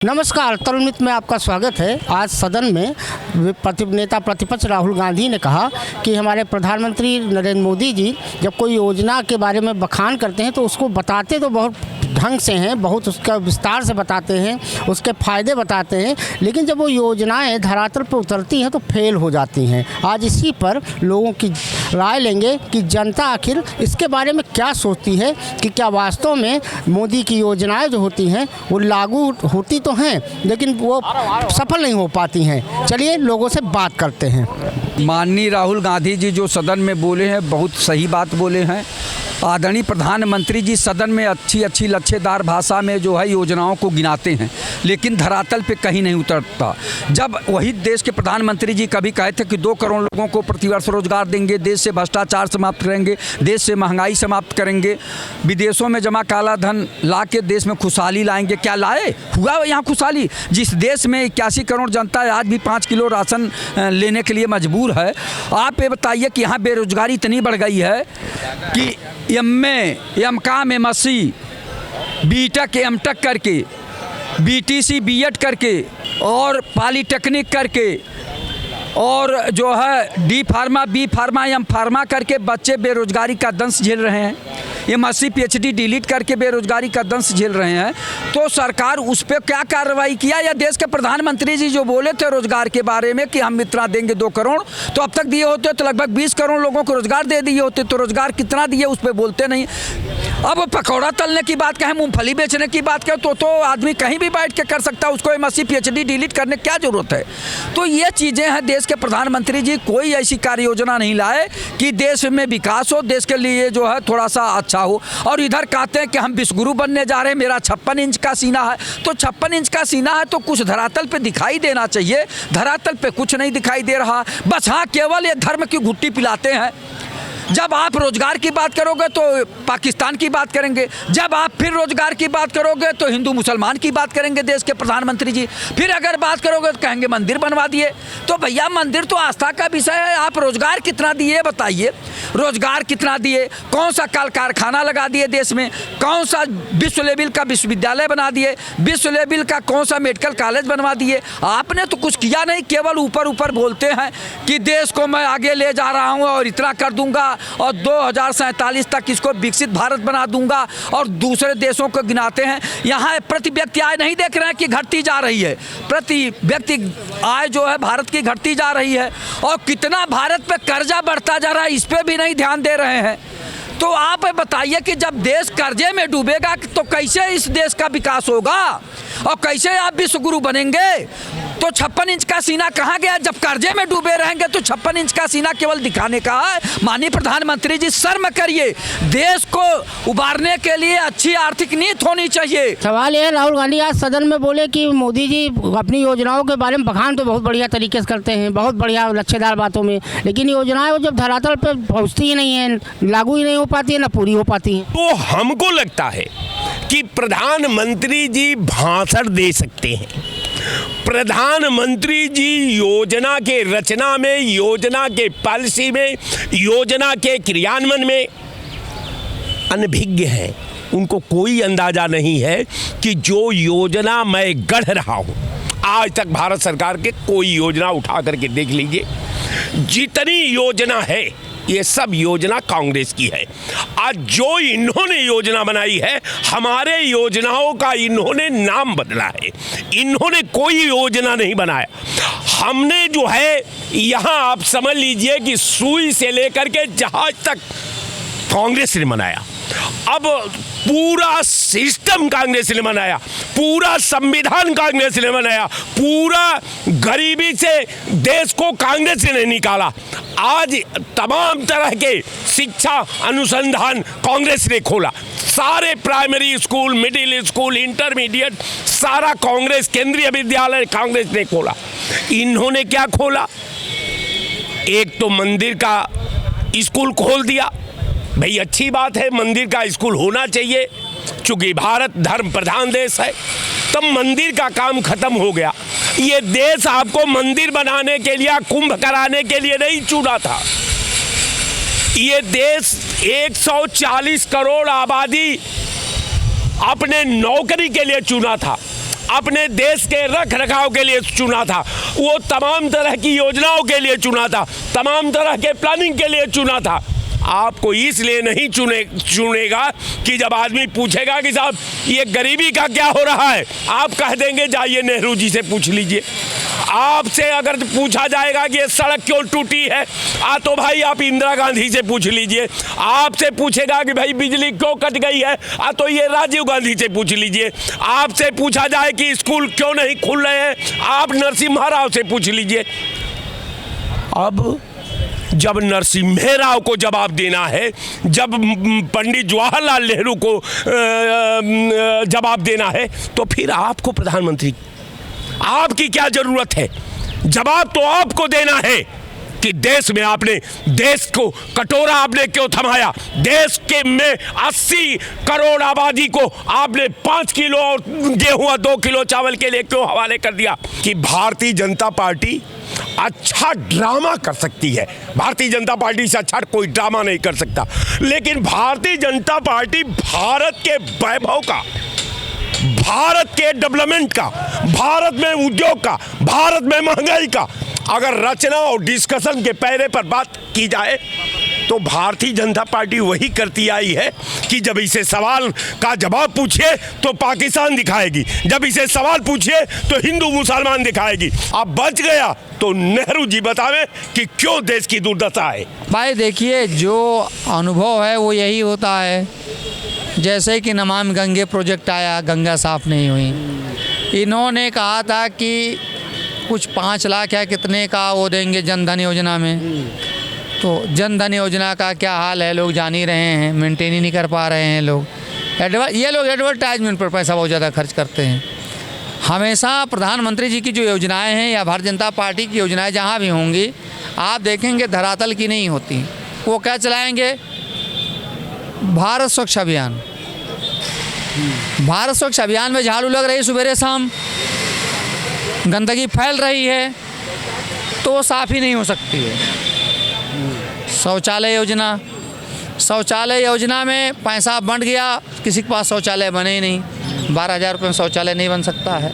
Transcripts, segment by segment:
नमस्कार, तरुण मित्र में आपका स्वागत है। आज सदन में नेता प्रतिपक्ष राहुल गांधी ने कहा कि हमारे प्रधानमंत्री नरेंद्र मोदी जी जब कोई योजना के बारे में बखान करते हैं तो उसको बताते तो बहुत ढंग से हैं, बहुत उसका विस्तार से बताते हैं, उसके फ़ायदे बताते हैं, लेकिन जब वो योजनाएं धरातल पर उतरती हैं तो फेल हो जाती हैं। आज इसी पर लोगों की राय लेंगे कि जनता आखिर इसके बारे में क्या सोचती है कि क्या वास्तव में मोदी की योजनाएं जो होती हैं वो लागू होती तो हैं लेकिन वो सफल नहीं हो पाती हैं। चलिए लोगों से बात करते हैं। माननीय राहुल गांधी जी जो सदन में बोले हैं बहुत सही बात बोले हैं। आदरणीय प्रधानमंत्री जी सदन में अच्छी लच्छेदार भाषा में जो है योजनाओं को गिनाते हैं, लेकिन धरातल पे कहीं नहीं उतरता। जब वही देश के प्रधानमंत्री जी कभी कहे थे कि 2 करोड़ लोगों को प्रतिवर्ष रोजगार देंगे, देश से भ्रष्टाचार समाप्त करेंगे, देश से महंगाई समाप्त करेंगे, विदेशों में जमा काला धन ला के देश में खुशहाली लाएंगे, क्या लाए? हुआ यहाँ खुशहाली? जिस देश में 81 करोड़ जनता आज भी 5 किलो राशन लेने के लिए मजबूर है। आप ये बताइए कि यहाँ बेरोजगारी इतनी बढ़ गई है कि MA, MCom, MSc, BTech, MTech करके, बीटीसी, बीएड करके और पॉलीटेक्निक करके और जो है D pharma, B pharma, M pharma करके बच्चे बेरोजगारी का दंश झेल रहे हैं। एमएससी पीएचडी डिलीट करके बेरोजगारी का दंश झेल रहे हैं। तो सरकार उस पर क्या कार्रवाई किया? या देश के प्रधानमंत्री जी जो बोले थे रोजगार के बारे में कि हम इतना देंगे 2 करोड़, तो अब तक दिए होते तो लगभग 20 करोड़ लोगों को रोजगार दे दिए होते। तो रोजगार कितना दिए उस पर बोलते नहीं। अब पकौड़ा तलने की बात कहें, मूंगफली बेचने की बात कहें तो आदमी कहीं भी बैठ के कर सकता है। उसको एमएससी पीएचडी डिलीट करने की क्या जरूरत है? तो ये चीज़ें हैं। देश के प्रधानमंत्री जी कोई ऐसी कार्य योजना नहीं लाए कि देश में विकास हो, देश के लिए जो है थोड़ा सा अच्छा हो। और इधर कहते हैं कि हम विश्वगुरु बनने जा रहे हैं, मेरा 56 इंच का सीना है। तो 56 इंच का सीना है तो कुछ धरातल पे दिखाई देना चाहिए। धरातल पे कुछ नहीं दिखाई दे रहा। बस हाँ, केवल ये धर्म की घुट्टी पिलाते हैं। जब आप रोजगार की बात करोगे तो पाकिस्तान की बात करेंगे, जब आप फिर रोजगार की बात करोगे तो हिंदू मुसलमान की बात करेंगे देश के प्रधानमंत्री जी। फिर अगर बात करोगे तो कहेंगे मंदिर बनवा दिए। तो भैया मंदिर तो आस्था का विषय है। आप रोजगार कितना दिए बताइए? रोजगार कितना दिए? कौन सा कल कारखाना लगा दिए देश में? कौन सा विश्व लेवल का विश्वविद्यालय बना दिए? विश्व लेवल का कौन सा मेडिकल कॉलेज बनवा दिए? आपने तो कुछ किया नहीं। केवल ऊपर ऊपर बोलते हैं कि देश को मैं आगे ले जा रहा हूँ और इतना कर दूंगा और 2047 तक इसको विकसित भारत बना दूंगा, और दूसरे देशों को गिनाते हैं। यहाँ प्रति व्यक्ति आय नहीं देख रहे हैं कि घटती जा रही है। प्रति व्यक्ति आय जो है भारत की घटती जा रही है, और कितना भारत पे कर्जा बढ़ता जा रहा है इस पे भी नहीं ध्यान दे रहे हैं। तो आप बताइए कि जब देश कर्जे में डूबेगा तो कैसे इस देश का विकास होगा और कैसे आप विश्वगुरु बनेंगे? तो 56 इंच का सीना कहाँ गया? जब कर्जे में डूबे रहेंगे तो 56 इंच का सीना केवल दिखाने का है। माननीय प्रधानमंत्री जी शर्म करिए। देश को उबारने के लिए अच्छी आर्थिक नीति होनी चाहिए। सवाल ये है, राहुल गांधी आज सदन में बोले कि मोदी जी अपनी योजनाओं के बारे में बखान तो बहुत बढ़िया तरीके से करते हैं, बहुत बढ़िया लच्छेदार बातों में, लेकिन योजनाएं वो जब धरातल पर पहुँचती ही नहीं है, लागू ही नहीं हो पाती है, ना पूरी हो पाती है। तो हमको लगता है कि प्रधानमंत्री जी भाषण दे सकते हैं। प्रधानमंत्री जी योजना के रचना में, योजना के पॉलिसी में, योजना के क्रियान्वयन में अनभिज्ञ हैं। उनको कोई अंदाजा नहीं है कि जो योजना मैं गढ़ रहा हूं, आज तक भारत सरकार के कोई योजना उठा करके देख लीजिए, जितनी योजना है ये सब योजना कांग्रेस की है। आज जो इन्होंने योजना बनाई है, हमारे योजनाओं का इन्होंने नाम बदला है। इन्होंने कोई योजना नहीं बनाया। हमने जो है यहाँ आप समझ लीजिए कि सुई से लेकर के जहाज तक कांग्रेस ने बनाया। अब पूरा सिस्टम कांग्रेस ने बनाया, पूरा संविधान कांग्रेस ने बनाया, पूरा गरीबी से देश को कांग्रेस ने निकाला। आज तमाम तरह के शिक्षा अनुसंधान कांग्रेस ने खोला। सारे primary school, middle school, intermediate सारा कांग्रेस, केंद्रीय विद्यालय कांग्रेस ने खोला। इन्होंने क्या खोला? एक तो मंदिर का स्कूल खोल दिया। भाई अच्छी बात है, मंदिर का स्कूल होना चाहिए, चूंकि भारत धर्म प्रधान देश है। तब मंदिर का काम खत्म हो गया। ये देश आपको मंदिर बनाने के लिए, कुंभ कराने के लिए नहीं चुना था। ये देश 140 करोड़ आबादी अपने नौकरी के लिए चुना था। अपने देश के रख रखाव के लिए चुना था, वो तमाम तरह की योजनाओं के लिए चुना था, तमाम तरह के प्लानिंग के लिए चुना था। आपको इसलिए नहीं चुनेगा कि जब आदमी पूछेगा कि साहब ये गरीबी का क्या हो रहा है, आप कह देंगे जाइए नेहरू जी से पूछ लीजिए। आपसे अगर पूछा जाएगा कि ये सड़क क्यों टूटी है, तो भाई आप इंदिरा गांधी से पूछ लीजिए। आपसे पूछेगा कि भाई बिजली क्यों कट गई है, तो ये राजीव गांधी से पूछ लीजिए। आपसे पूछा जाए कि स्कूल क्यों नहीं खुल रहे हैं, आप नरसिम्हा राव से पूछ लीजिए। अब जब नरसिम्हा राव को जवाब देना है, जब पंडित जवाहरलाल नेहरू को जवाब देना है, तो फिर आपको प्रधानमंत्री आपकी क्या जरूरत है? जवाब तो आपको देना है कि देश में आपने देश को कटोरा आपने क्यों थमाया, देश के में 80 करोड़ आबादी को आपने 5 किलो और गेहूं और 2 किलो चावल के लिए क्यों हवाले कर दिया? कि भारतीय जनता पार्टी अच्छा ड्रामा कर सकती है, भारतीय जनता पार्टी से अच्छा कोई ड्रामा नहीं कर सकता, लेकिन भारतीय जनता पार्टी भारत के वैभव का, भारत के डेवलपमेंट का, भारत में उद्योग का, भारत में महंगाई का अगर रचना और डिस्कशन के पैरे पर बात की जाए तो भारतीय जनता पार्टी वही करती आई है कि जब इसे सवाल का जवाब पूछिए तो पाकिस्तान दिखाएगी, जब इसे सवाल पूछिए तो हिंदू मुसलमान दिखाएगी। अब बच गया तो नेहरू जी बतावें कि क्यों देश की दुर्दशा है। भाई देखिए, जो अनुभव है वो यही होता है। जैसे कि नमामि गंगे प्रोजेक्ट आया, गंगा साफ नहीं हुई। इन्होंने कहा था कि कुछ 5 लाख या कितने का वो देंगे जनधन योजना में, तो जनधन योजना का क्या हाल है लोग जान ही रहे हैं, मेंटेन ही नहीं कर पा रहे हैं लोग। ये लोग एडवर्टाइजमेंट पर पैसा बहुत ज़्यादा खर्च करते हैं। हमेशा प्रधानमंत्री जी की जो योजनाएं हैं या भारतीय जनता पार्टी की योजनाएं जहां भी होंगी, आप देखेंगे धरातल की नहीं होती। वो क्या चलाएंगे? भारत स्वच्छ अभियान। भारत स्वच्छ अभियान में झाड़ू लग रही है सुबह शाम, गंदगी फैल रही है, तो वो साफ़ ही नहीं हो सकती है। शौचालय योजना, शौचालय योजना में पैसा बंट गया, किसी के पास शौचालय बने ही नहीं, 12,000 रुपये में शौचालय नहीं बन सकता है।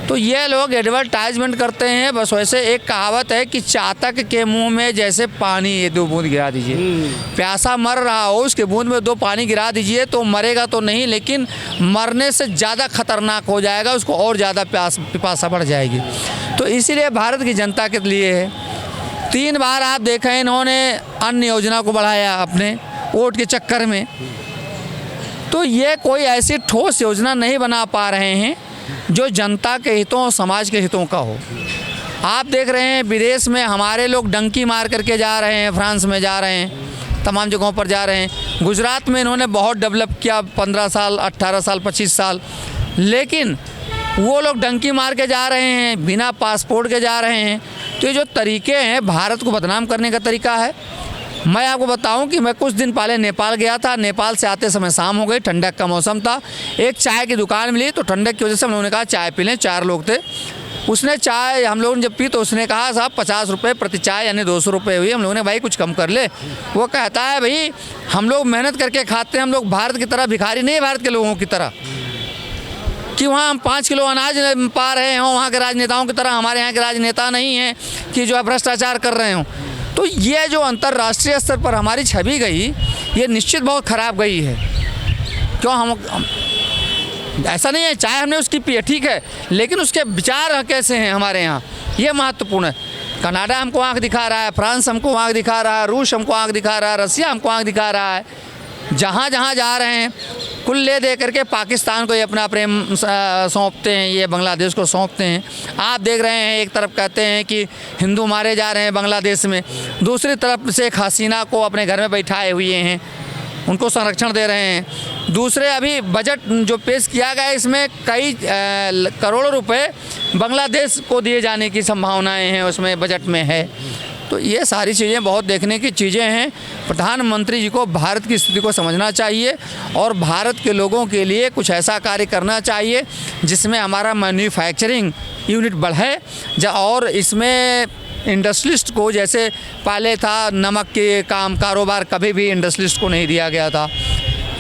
तो ये लोग एडवर्टाइजमेंट करते हैं। बस वैसे एक कहावत है कि चातक के मुंह में जैसे पानी ये 2 बूंद गिरा दीजिए। प्यासा मर रहा हो, उसके बूंद में 2 पानी गिरा दीजिए तो मरेगा तो नहीं, लेकिन मरने से ज़्यादा खतरनाक हो जाएगा, उसको और ज़्यादा पिपासा बढ़ जाएगी। तो इसीलिए भारत की जनता के लिए है। 3 बार आप देखें इन्होंने अन्न योजना को बढ़ाया अपने वोट के चक्कर में। तो ये कोई ऐसी ठोस योजना नहीं बना पा रहे हैं जो जनता के हितों और समाज के हितों का हो। आप देख रहे हैं विदेश में हमारे लोग डंकी मार करके जा रहे हैं, फ्रांस में जा रहे हैं, तमाम जगहों पर जा रहे हैं। गुजरात में इन्होंने बहुत डेवलप किया 15 साल, 18 साल, 25 साल, लेकिन वो लोग डंकी मार के जा रहे हैं, बिना पासपोर्ट के जा रहे हैं। तो ये जो तरीके हैं भारत को बदनाम करने का तरीका है। मैं आपको बताऊं कि मैं कुछ दिन पहले नेपाल गया था। नेपाल से आते समय शाम हो गई, ठंडक का मौसम था। एक चाय की दुकान मिली, तो ठंडक की वजह से हम लोगों ने कहा चाय पी लें। 4 लोग थे। उसने चाय हम लोगों ने जब पी तो उसने कहा साहब 50 रुपये प्रति चाय, यानी 200 रुपये हुई। हम लोगों ने भाई कुछ कम कर ले। वो कहता है भाई हम लोग मेहनत करके खाते हैं, हम लोग भारत की तरह भिखारी नहीं, भारत के लोगों की तरह कि वहाँ हम 5 किलो अनाज पा रहे हों। वहाँ के राजनेताओं की तरह हमारे यहाँ के राजनेता नहीं हैं कि जो है भ्रष्टाचार कर रहे हों। तो ये जो अंतर्राष्ट्रीय स्तर पर हमारी छवि गई, ये निश्चित बहुत ख़राब गई है। क्यों हम ऐसा नहीं है, चाहे हमने उसकी पी ठीक है, लेकिन उसके विचार कैसे हैं हमारे यहाँ, ये महत्वपूर्ण है। कनाडा हमको आँख दिखा रहा है, फ्रांस हमको आँख दिखा रहा है, रूस हमको आँख दिखा रहा है, रसिया हमको आँख दिखा रहा है। जहाँ जहाँ जा रहे हैं कुल ले दे करके पाकिस्तान को ये अपना प्रेम सौंपते हैं, ये बांग्लादेश को सौंपते हैं। आप देख रहे हैं एक तरफ कहते हैं कि हिंदू मारे जा रहे हैं बांग्लादेश में, दूसरी तरफ से हसीना को अपने घर में बैठाए हुए हैं, उनको संरक्षण दे रहे हैं। दूसरे अभी बजट जो पेश किया गया इसमें कई करोड़ों रुपए बांग्लादेश को दिए जाने की संभावनाएं हैं, उसमें बजट में है। तो ये सारी चीज़ें बहुत देखने की चीज़ें हैं। प्रधानमंत्री जी को भारत की स्थिति को समझना चाहिए और भारत के लोगों के लिए कुछ ऐसा कार्य करना चाहिए जिसमें हमारा मैन्युफैक्चरिंग यूनिट बढ़े और इसमें इंडस्ट्रियलिस्ट को, जैसे पहले था नमक के कारोबार कभी भी इंडस्ट्रियलिस्ट को नहीं दिया गया था।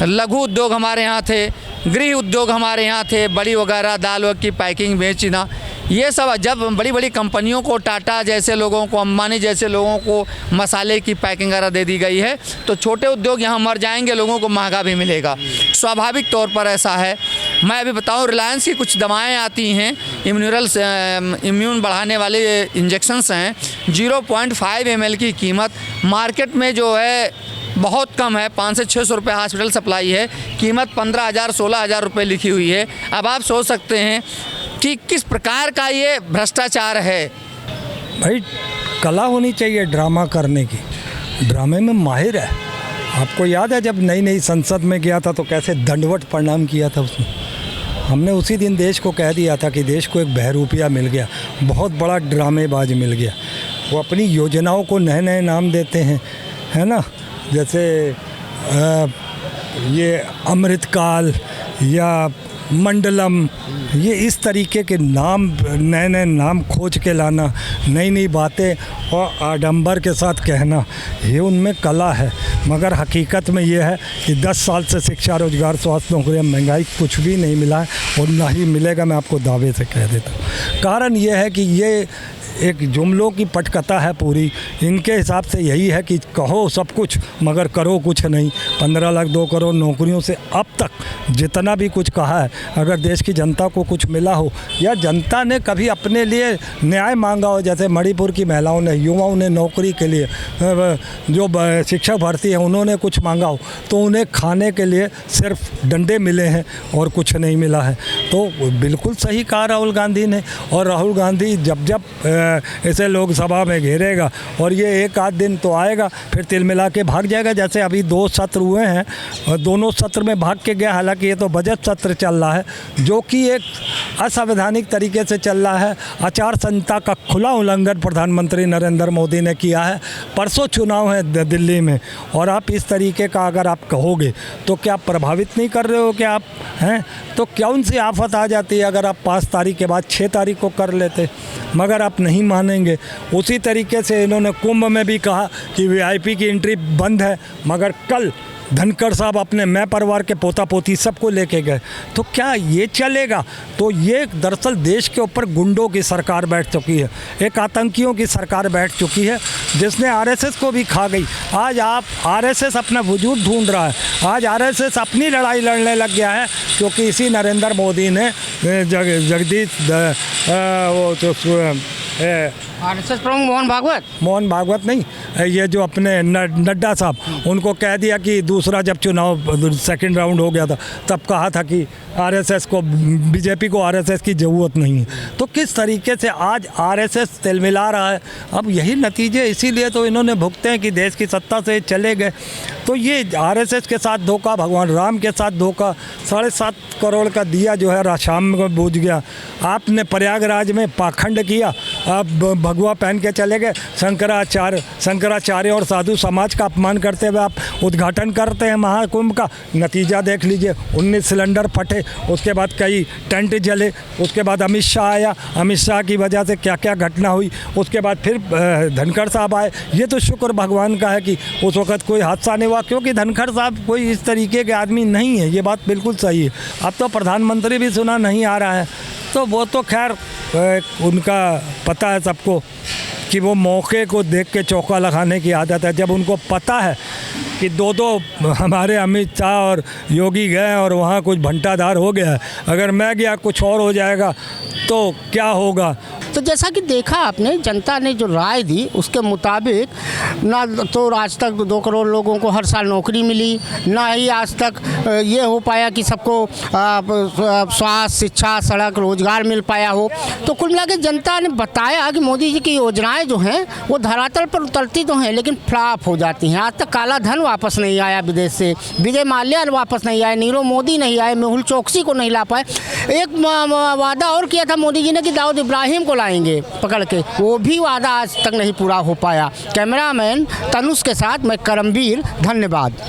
लघु उद्योग हमारे यहाँ थे, गृह उद्योग हमारे यहाँ थे, बड़ी वगैरह दाल की पैकिंग बेचना, ये सब जब बड़ी बड़ी कंपनियों को, टाटा जैसे लोगों को, अंबानी जैसे लोगों को मसाले की पैकिंग वगैरह दे दी गई है, तो छोटे उद्योग यहाँ मर जाएंगे, लोगों को महंगा भी मिलेगा। स्वाभाविक तौर पर ऐसा है। मैं अभी बताऊँ, रिलायंस की कुछ दवाएं आती हैं, इम्यून बढ़ाने वाले इंजेक्शंस हैं, 0.5 ml की कीमत मार्केट में जो है बहुत कम है, 500 से 600 रुपये हॉस्पिटल सप्लाई है, कीमत 15,000 16,000 रुपये लिखी हुई है। अब आप सोच सकते हैं कि किस प्रकार का ये भ्रष्टाचार है। भाई कला होनी चाहिए ड्रामा करने की, ड्रामे में माहिर है। आपको याद है जब नई नई संसद में गया था तो कैसे दंडवत प्रणाम किया था उसने। हमने उसी दिन देश को कह दिया था कि देश को एक बहरूपिया मिल गया, बहुत बड़ा ड्रामेबाज मिल गया। वो अपनी योजनाओं को नए नए नाम देते हैं, है ना, जैसे ये अमृतकाल या मंडलम, ये इस तरीके के नाम, नए नए नाम खोज के लाना, नई नई बातें और आडंबर के साथ कहना, ये उनमें कला है। मगर हकीकत में ये है कि 10 साल से शिक्षा, रोजगार, स्वास्थ्य, नौकरियाँ, महंगाई कुछ भी नहीं मिला है और ना ही मिलेगा, मैं आपको दावे से कह देता हूँ। कारण ये है कि ये एक जुमलों की पटकथा है पूरी। इनके हिसाब से यही है कि कहो सब कुछ मगर करो कुछ नहीं। 15 लाख 2 करोड़ नौकरियों से अब तक जितना भी कुछ कहा है, अगर देश की जनता को कुछ मिला हो या जनता ने कभी अपने लिए न्याय मांगा हो, जैसे मणिपुर की महिलाओं ने, युवाओं ने नौकरी के लिए, जो शिक्षक भर्ती है उन्होंने कुछ मांगा हो, तो उन्हें खाने के लिए सिर्फ डंडे मिले हैं और कुछ नहीं मिला है। तो बिल्कुल सही कहा राहुल गांधी ने। और राहुल गांधी जब इसे लोकसभा में घेरेगा और ये एक आध दिन तो आएगा, फिर तिल मिला के भाग जाएगा। जैसे अभी 2 सत्र हुए हैं और दोनों सत्र में भाग के गया। हालांकि ये तो बजट सत्र चल रहा है जो कि एक असंवैधानिक तरीके से चल रहा है। आचार संहिता का खुला उल्लंघन प्रधानमंत्री नरेंद्र मोदी ने किया है। परसों चुनाव है दिल्ली में और आप इस तरीके का अगर आप कहोगे तो क्या आप प्रभावित नहीं कर रहे हो कि आप हैं? तो कौन सी आफत आ जाती है अगर आप 5 तारीख के बाद 6 तारीख को कर लेते, मगर आप नहीं मानेंगे। उसी तरीके से इन्होंने कुंभ में भी कहा कि वीआईपी की एंट्री बंद है, मगर कल धनखड़ साहब अपने मैं परिवार के पोता पोती सबको लेके गए। तो क्या ये चलेगा? तो ये दरअसल देश के ऊपर गुंडों की सरकार बैठ चुकी है, एक आतंकियों की सरकार बैठ चुकी है जिसने आरएसएस को भी खा गई। आज आप आरएसएस अपना वजूद ढूंढ रहा है, आज आरएसएस अपनी लड़ाई लड़ने लग गया है, क्योंकि इसी नरेंद्र मोदी ने जगदीश वो जो आरएसएस प्रमुख मोहन भागवत नहीं, ये जो अपने नड्डा साहब, उनको कह दिया कि दूसरा जब चुनाव सेकंड राउंड हो गया था तब कहा था कि आरएसएस को, बीजेपी को आरएसएस की ज़रूरत नहीं है। तो किस तरीके से आज आरएसएस तिलमिला रहा है। अब यही नतीजे इसीलिए तो इन्होंने भुगते हैं कि देश की सत्ता से चले गए। तो ये आरएसएस के साथ धोखा, भगवान राम के साथ धोखा, 7.5 करोड़ का दिया जो है शाम में बुझ गया। आपने प्रयागराज में पाखंड किया, आप भगवा पहन के चले गए, शंकराचार्य और साधु समाज का अपमान करते हुए आप उद्घाटन करते हैं महाकुंभ का। नतीजा देख लीजिए, 19 सिलेंडर फटे, उसके बाद कई टेंट जले, उसके बाद अमित शाह आया, अमित शाह की वजह से क्या क्या घटना हुई, उसके बाद फिर धनखड़ साहब आए। ये तो शुक्र भगवान का है कि उस वक्त कोई हादसा नहीं हुआ, क्योंकि धनखड़ साहब कोई इस तरीके के आदमी नहीं है। ये बात बिल्कुल सही है। अब तो प्रधानमंत्री भी सुना नहीं आ रहा है, तो वो तो खैर उनका पता है सबको कि वो मौके को देख के चौका लगाने की आदत है। जब उनको पता है कि दो हमारे अमित शाह और योगी गए और वहाँ कुछ भंटाधार हो गया, अगर मैं गया कुछ और हो जाएगा तो क्या होगा। तो जैसा कि देखा आपने, जनता ने जो राय दी उसके मुताबिक ना तो आज तक 2 करोड़ लोगों को हर साल नौकरी मिली, ना ही आज तक ये हो पाया कि सबको स्वास्थ्य, शिक्षा, सड़क, रोजगार मिल पाया हो। तो कुल मिला के जनता ने बताया कि मोदी जी की योजनाएं जो हैं वो धरातल पर उतरती तो हैं लेकिन फ्लॉप हो जाती हैं। आज तक काला धन वापस नहीं आया विदेश से, विजय माल्या वापस नहीं आए, नीरव मोदी नहीं आए, मेहुल चोकसी को नहीं ला पाए। एक वादा और किया था मोदी जी ने कि दाऊद इब्राहिम को लाएंगे पकड़ के, वो भी वादा आज तक नहीं पूरा हो पाया। कैमरामैन तनुष के साथ मैं करमवीर, धन्यवाद।